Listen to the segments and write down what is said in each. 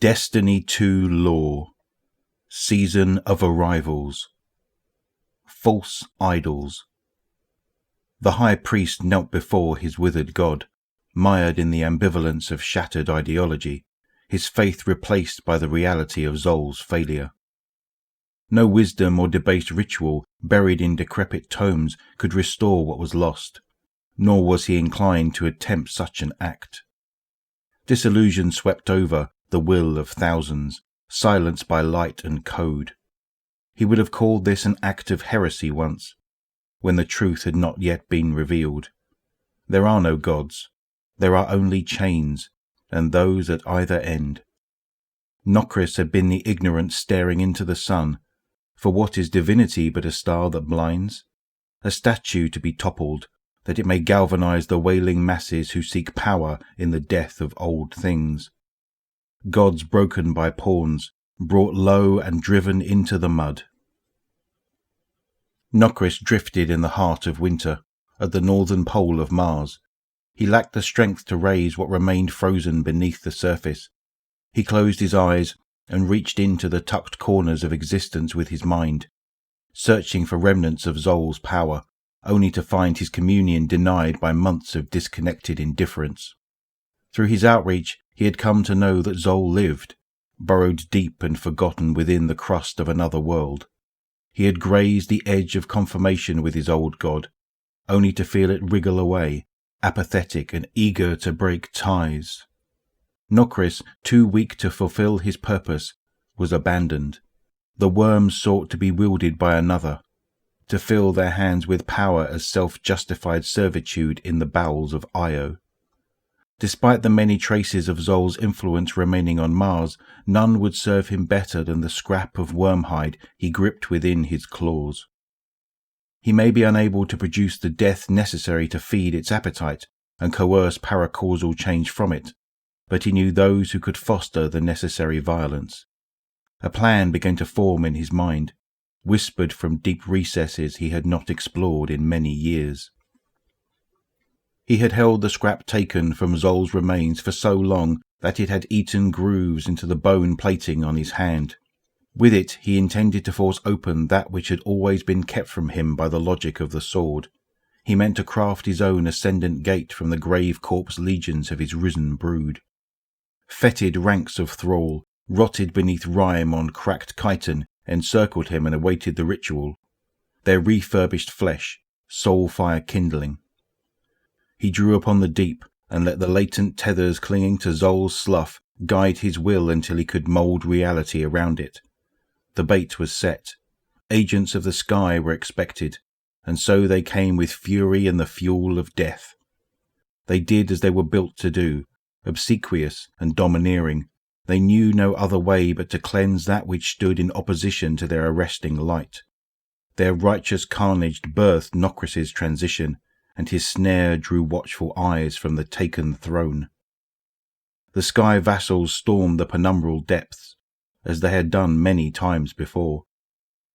Destiny 2 Law. Season of Arrivals. False Idols. The high priest knelt before his withered god, mired in the ambivalence of shattered ideology, his faith replaced by the reality of Zol's failure. No wisdom or debased ritual buried in decrepit tomes could restore what was lost, nor was he inclined to attempt such an act. Disillusion swept over the will of thousands, silenced by light and code. He would have called this an act of heresy once, when the truth had not yet been revealed. There are no gods, there are only chains, and those at either end. Nokris had been the ignorant staring into the sun, for what is divinity but a star that blinds? A statue to be toppled, that it may galvanize the wailing masses who seek power in the death of old things. Gods broken by pawns, brought low and driven into the mud. Nokris drifted in the heart of winter, at the northern pole of Mars. He lacked the strength to raise what remained frozen beneath the surface. He closed his eyes and reached into the tucked corners of existence with his mind, searching for remnants of Zol's power, only to find his communion denied by months of disconnected indifference. Through his outreach, he had come to know that Zol lived, burrowed deep and forgotten within the crust of another world. He had grazed the edge of confirmation with his old god, only to feel it wriggle away, apathetic and eager to break ties. Nokris, too weak to fulfill his purpose, was abandoned. The worms sought to be wielded by another, to fill their hands with power as self-justified servitude in the bowels of Io. Despite the many traces of Zol's influence remaining on Mars, none would serve him better than the scrap of wormhide he gripped within his claws. He may be unable to produce the death necessary to feed its appetite and coerce paracausal change from it, but he knew those who could foster the necessary violence. A plan began to form in his mind, whispered from deep recesses he had not explored in many years. He had held the scrap taken from Zol's remains for so long that it had eaten grooves into the bone plating on his hand. With it he intended to force open that which had always been kept from him by the logic of the sword. He meant to craft his own ascendant gate from the grave corpse legions of his risen brood. Fetid ranks of thrall, rotted beneath rime on cracked chitin, encircled him and awaited the ritual, their refurbished flesh, soul fire kindling. He drew upon the deep and let the latent tethers clinging to Zol's slough guide his will until he could mould reality around it. The bait was set. Agents of the sky were expected, and so they came with fury and the fuel of death. They did as they were built to do, obsequious and domineering. They knew no other way but to cleanse that which stood in opposition to their arresting light. Their righteous carnage birthed Nokris's transition, and his snare drew watchful eyes from the taken throne. The sky vassals stormed the penumbral depths, as they had done many times before.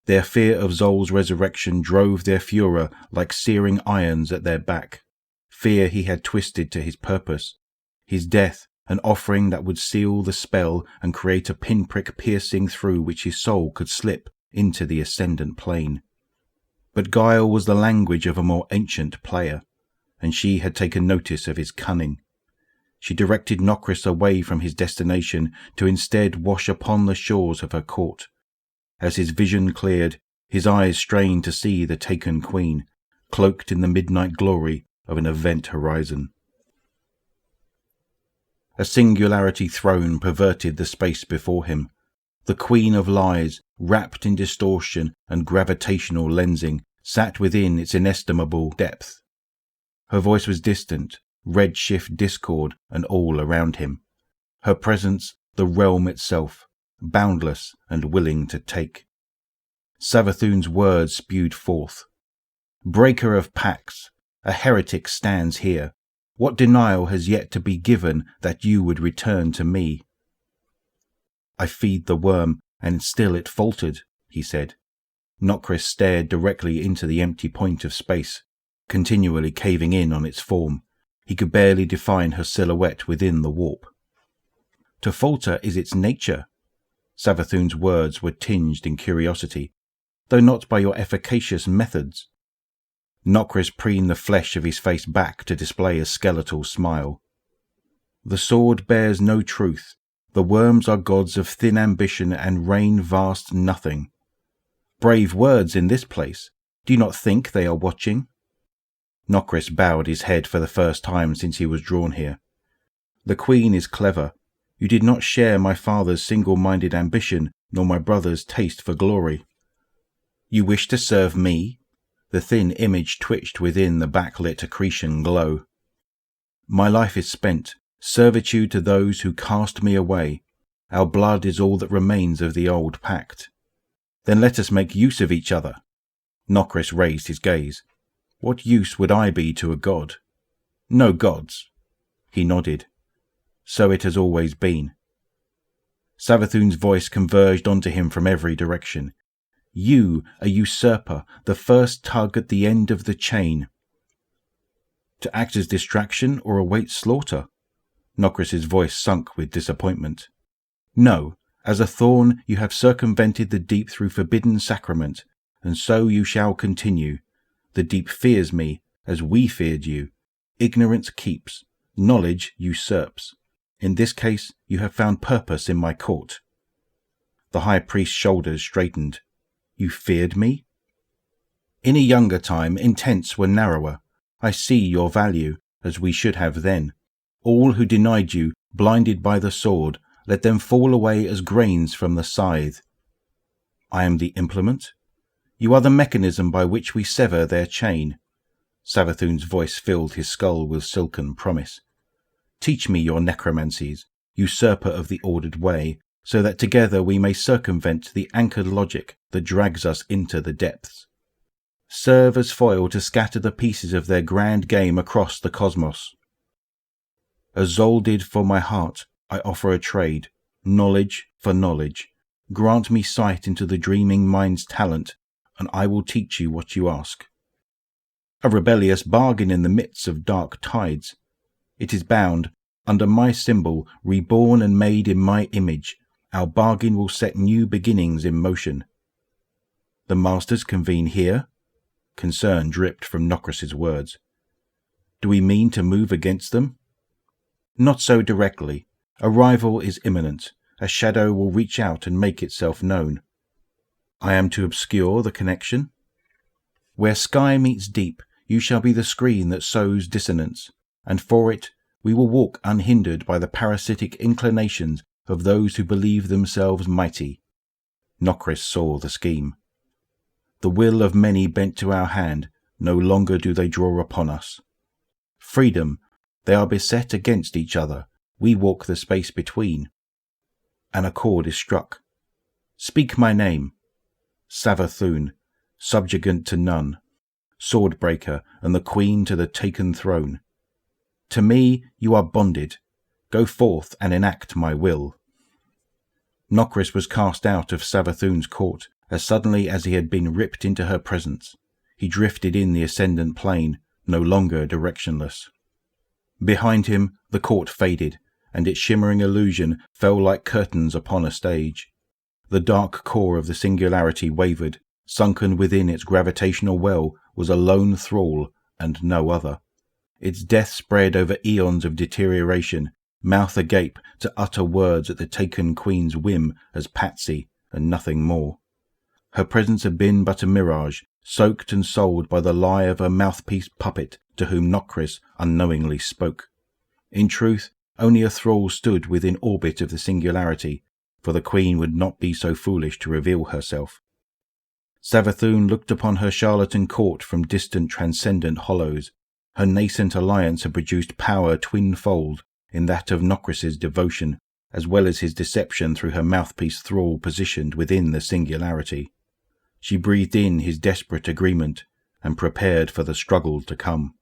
Their fear of Zol's resurrection drove their furor like searing irons at their back. Fear he had twisted to his purpose. His death, an offering that would seal the spell and create a pinprick piercing through which his soul could slip into the ascendant plane. But guile was the language of a more ancient player, and she had taken notice of his cunning. She directed Nokris away from his destination to instead wash upon the shores of her court. As his vision cleared, his eyes strained to see the taken queen, cloaked in the midnight glory of an event horizon. A singularity throne perverted the space before him. The queen of lies, wrapped in distortion and gravitational lensing, sat within its inestimable depth. Her voice was distant, red-shift discord and all around him. Her presence, the realm itself, boundless and willing to take. Savathun's words spewed forth. Breaker of pacts, a heretic stands here. What denial has yet to be given that you would return to me? I feed the worm, and still it faltered, he said. Nokris stared directly into the empty point of space, continually caving in on its form. He could barely define her silhouette within the warp. To falter is its nature. Savathun's words were tinged in curiosity, though not by your efficacious methods. Nokris preened the flesh of his face back to display a skeletal smile. The sword bears no truth. The worms are gods of thin ambition and rain vast nothing. Brave words in this place. Do you not think they are watching? Nokris bowed his head for the first time since he was drawn here. The queen is clever. You did not share my father's single-minded ambition, nor my brother's taste for glory. You wish to serve me? The thin image twitched within the backlit accretion glow. My life is spent. Servitude to those who cast me away. Our blood is all that remains of the old pact. Then let us make use of each other. Nokris raised his gaze. What use would I be to a god? No gods. He nodded. So it has always been. Savathun's voice converged onto him from every direction. You, a usurper, the first tug at the end of the chain. To act as distraction or await slaughter? Nokris's voice sunk with disappointment. No, as a thorn you have circumvented the deep through forbidden sacrament, and so you shall continue. The deep fears me, as we feared you. Ignorance keeps, knowledge usurps. In this case you have found purpose in my court. The high priest's shoulders straightened. You feared me? In a younger time intents were narrower. I see your value, as we should have then. All who denied you, blinded by the sword, let them fall away as grains from the scythe. I am the implement. You are the mechanism by which we sever their chain. Savathun's voice filled his skull with silken promise. Teach me your necromancies, usurper of the ordered way, so that together we may circumvent the anchored logic that drags us into the depths. Serve as foil to scatter the pieces of their grand game across the cosmos. As Zol did for my heart, I offer a trade, knowledge for knowledge. Grant me sight into the dreaming mind's talent, and I will teach you what you ask. A rebellious bargain in the midst of dark tides. It is bound, under my symbol, reborn and made in my image. Our bargain will set new beginnings in motion. The masters convene here? Concern dripped from Nokris's words. Do we mean to move against them? Not so directly. A rival is imminent. A shadow will reach out and make itself known. I am to obscure the connection? Where sky meets deep, you shall be the screen that sows dissonance, and for it we will walk unhindered by the parasitic inclinations of those who believe themselves mighty. Nokris saw the scheme. The will of many bent to our hand, no longer do they draw upon us. Freedom, they are beset against each other, we walk the space between. An accord is struck. Speak my name. Savathun, subjugant to none, swordbreaker and the queen to the taken throne. To me you are bonded. Go forth and enact my will. Nokris was cast out of Savathun's court as suddenly as he had been ripped into her presence. He drifted in the ascendant plane, no longer directionless. Behind him the court faded, and its shimmering illusion fell like curtains upon a stage. The dark core of the singularity wavered. Sunken within its gravitational well was a lone thrall and no other. Its death spread over eons of deterioration, mouth agape to utter words at the taken queen's whim as patsy and nothing more. Her presence had been but a mirage, soaked and sold by the lie of a mouthpiece puppet to whom Nokris unknowingly spoke. In truth, only a thrall stood within orbit of the singularity, for the queen would not be so foolish to reveal herself. Savathun looked upon her charlatan court from distant transcendent hollows. Her nascent alliance had produced power twinfold in that of Nokris's devotion, as well as his deception through her mouthpiece thrall positioned within the singularity. She breathed in his desperate agreement and prepared for the struggle to come.